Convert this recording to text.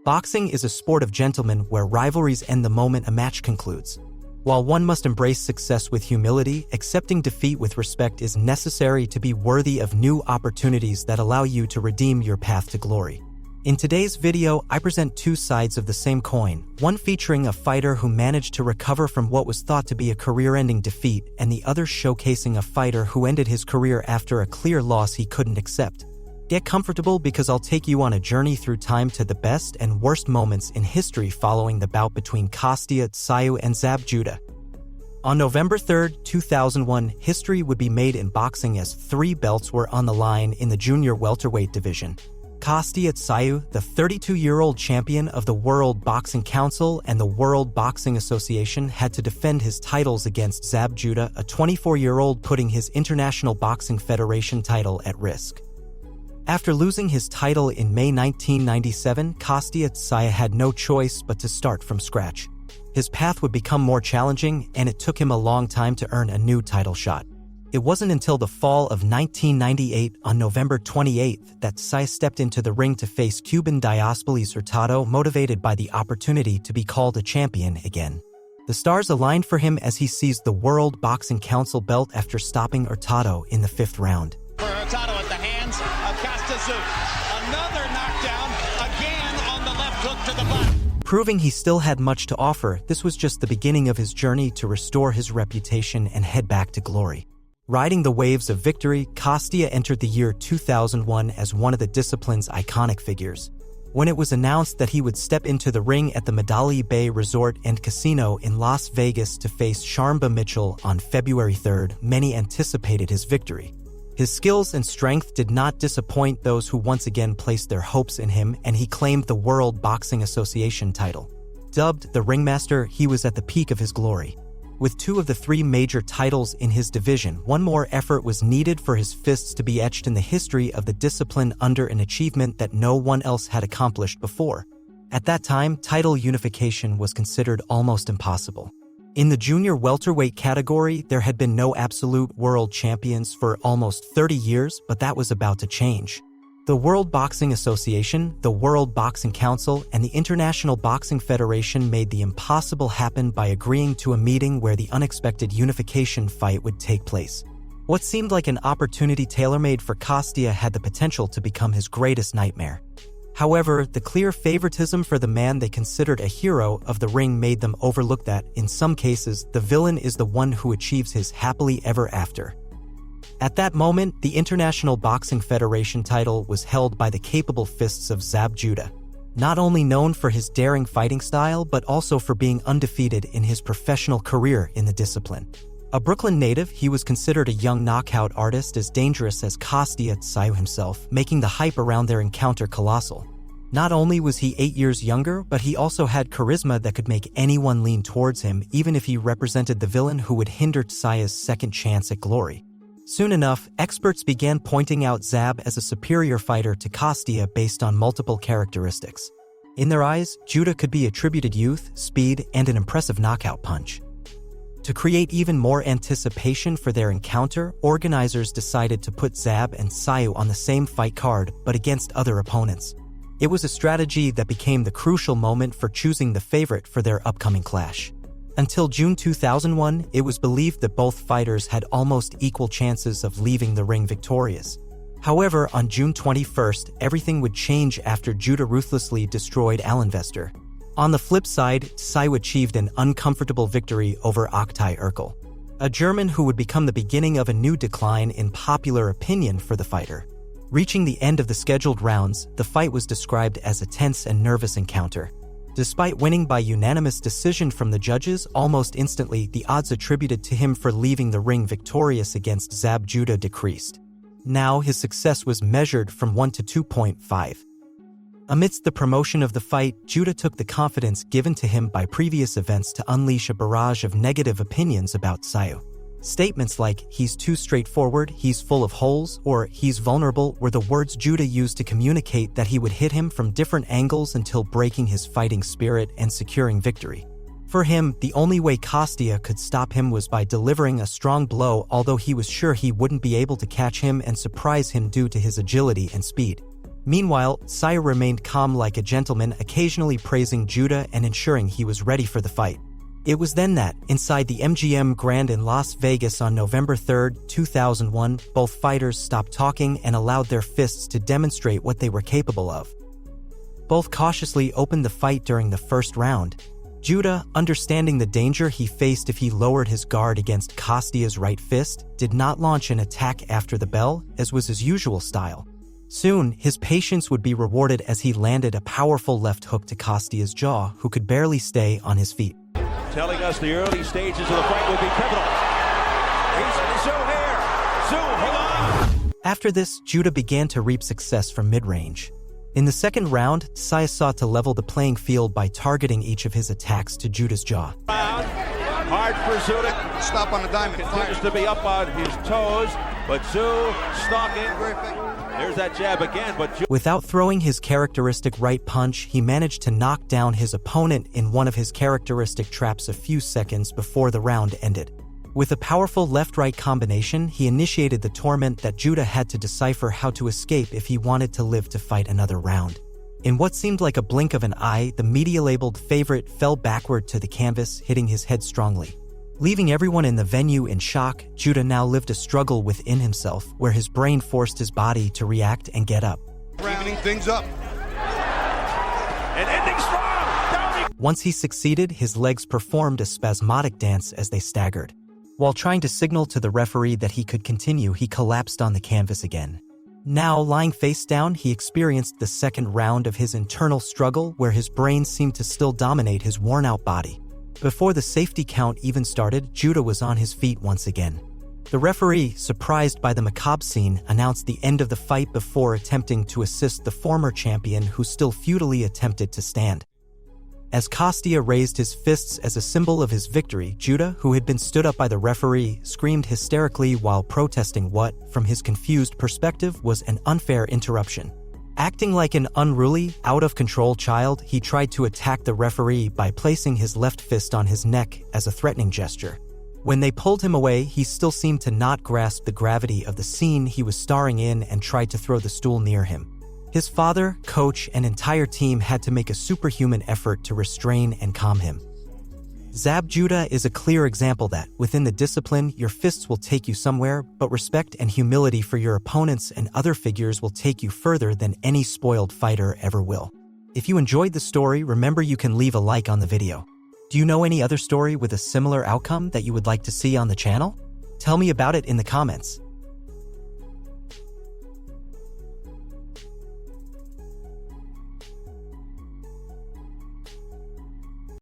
Boxing is a sport of gentlemen where rivalries end the moment a match concludes. While one must embrace success with humility, accepting defeat with respect is necessary to be worthy of new opportunities that allow you to redeem your path to glory. In today's video, I present two sides of the same coin, one featuring a fighter who managed to recover from what was thought to be a career-ending defeat, and the other showcasing a fighter who ended his career after a clear loss he couldn't accept. Get comfortable because I'll take you on a journey through time to the best and worst moments in history following the bout between Kostya Tszyu and Zab Judah. On November 3, 2001, history would be made in boxing as three belts were on the line in the junior welterweight division. Kostya Tszyu, the 32-year-old champion of the World Boxing Council and the World Boxing Association, had to defend his titles against Zab Judah, a 24-year-old, putting his International Boxing Federation title at risk. After losing his title in May 1997, Kostya Tszyu had no choice but to start from scratch. His path would become more challenging, and it took him a long time to earn a new title shot. It wasn't until the fall of 1998, on November 28, that Tszyu stepped into the ring to face Cuban Diospolis Hurtado, motivated by the opportunity to be called a champion again. The stars aligned for him as he seized the World Boxing Council belt after stopping Hurtado in the 5th round. For Hurtado at the hands of Kostya Tszyu. Another knockdown, again on the left hook to the butt. Proving he still had much to offer, this was just the beginning of his journey to restore his reputation and head back to glory. Riding the waves of victory, Kostya entered the year 2001 as one of the discipline's iconic figures. When it was announced that he would step into the ring at the Medalli Bay Resort and Casino in Las Vegas to face Sharmba Mitchell on February 3rd, many anticipated his victory. His skills and strength did not disappoint those who once again placed their hopes in him, and he claimed the World Boxing Association title. Dubbed the Ringmaster, he was at the peak of his glory. With two of the three major titles in his division, one more effort was needed for his fists to be etched in the history of the discipline under an achievement that no one else had accomplished before. At that time, title unification was considered almost impossible. In the junior welterweight category, there had been no absolute world champions for almost 30 years, but that was about to change. The World Boxing Association, the World Boxing Council, and the International Boxing Federation made the impossible happen by agreeing to a meeting where the unexpected unification fight would take place. What seemed like an opportunity tailor-made for Kostya had the potential to become his greatest nightmare. However, the clear favoritism for the man they considered a hero of the ring made them overlook that, in some cases, the villain is the one who achieves his happily ever after. At that moment, the International Boxing Federation title was held by the capable fists of Zab Judah. Not only known for his daring fighting style, but also for being undefeated in his professional career in the discipline. A Brooklyn native, he was considered a young knockout artist as dangerous as Kostya Tszyu himself, making the hype around their encounter colossal. Not only was he 8 years younger, but he also had charisma that could make anyone lean towards him, even if he represented the villain who would hinder Tsyu's second chance at glory. Soon enough, experts began pointing out Zab as a superior fighter to Kostya based on multiple characteristics. In their eyes, Judah could be attributed youth, speed, and an impressive knockout punch. To create even more anticipation for their encounter, organizers decided to put Zab and Tszyu on the same fight card, but against other opponents. It was a strategy that became the crucial moment for choosing the favorite for their upcoming clash. Until June 2001, it was believed that both fighters had almost equal chances of leaving the ring victorious. However, on June 21st, everything would change after Judah ruthlessly destroyed Allenvester. On the flip side, Tszyu achieved an uncomfortable victory over Oktay Urkel, a German who would become the beginning of a new decline in popular opinion for the fighter. Reaching the end of the scheduled rounds, the fight was described as a tense and nervous encounter. Despite winning by unanimous decision from the judges, almost instantly, the odds attributed to him for leaving the ring victorious against Zab Judah decreased. Now, his success was measured from 1 to 2.5. Amidst the promotion of the fight, Judah took the confidence given to him by previous events to unleash a barrage of negative opinions about Tszyu. Statements like, "he's too straightforward," "he's full of holes," or "he's vulnerable" were the words Judah used to communicate that he would hit him from different angles until breaking his fighting spirit and securing victory. For him, the only way Kostya could stop him was by delivering a strong blow, although he was sure he wouldn't be able to catch him and surprise him due to his agility and speed. Meanwhile, Tszyu remained calm like a gentleman, occasionally praising Judah and ensuring he was ready for the fight. It was then that, inside the MGM Grand in Las Vegas on November 3, 2001, both fighters stopped talking and allowed their fists to demonstrate what they were capable of. Both cautiously opened the fight during the first round. Judah, understanding the danger he faced if he lowered his guard against Kostya's right fist, did not launch an attack after the bell, as was his usual style. Soon, his patience would be rewarded as he landed a powerful left hook to Kostya's jaw, who could barely stay on his feet. Telling us the early stages of the fight would be pivotal. He's Tszyu here. Tszyu, hold on. After this, Judah began to reap success from mid-range. In the second round, Tszyu sought to level the playing field by targeting each of his attacks to Judah's jaw. Hard for Tszyu. Stop on the diamond. Continues to be up on his toes, but Tszyu stalking. There's that jab again, but without throwing his characteristic right punch, he managed to knock down his opponent in one of his characteristic traps a few seconds before the round ended. With a powerful left-right combination, he initiated the torment that Judah had to decipher how to escape if he wanted to live to fight another round. In what seemed like a blink of an eye, the media-labeled favorite fell backward to the canvas, hitting his head strongly. Leaving everyone in the venue in shock, Judah now lived a struggle within himself, where his brain forced his body to react and get up. Evening things up. And ending strong. Once he succeeded, his legs performed a spasmodic dance as they staggered. While trying to signal to the referee that he could continue, he collapsed on the canvas again. Now, lying face down, he experienced the second round of his internal struggle, where his brain seemed to still dominate his worn-out body. Before the safety count even started, Judah was on his feet once again. The referee, surprised by the macabre scene, announced the end of the fight before attempting to assist the former champion, who still futilely attempted to stand. As Kostya raised his fists as a symbol of his victory, Judah, who had been stood up by the referee, screamed hysterically while protesting what, from his confused perspective, was an unfair interruption. Acting like an unruly, out-of-control child, he tried to attack the referee by placing his left fist on his neck as a threatening gesture. When they pulled him away, he still seemed to not grasp the gravity of the scene he was starring in and tried to throw the stool near him. His father, coach, and entire team had to make a superhuman effort to restrain and calm him. Zab Judah is a clear example that, within the discipline, your fists will take you somewhere, but respect and humility for your opponents and other figures will take you further than any spoiled fighter ever will. If you enjoyed the story, remember you can leave a like on the video. Do you know any other story with a similar outcome that you would like to see on the channel? Tell me about it in the comments.